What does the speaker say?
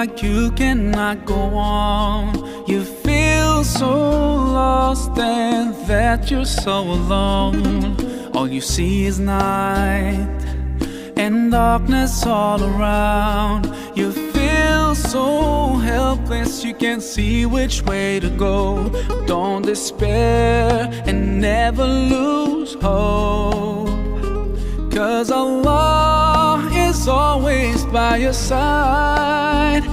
like you cannot go on. You feel so lost and that you're so alone. All you see is night and darkness all around. You feel so helpless, you can't see which way to go. Don't despair and never lose hope, 'cause Allah is always by your side.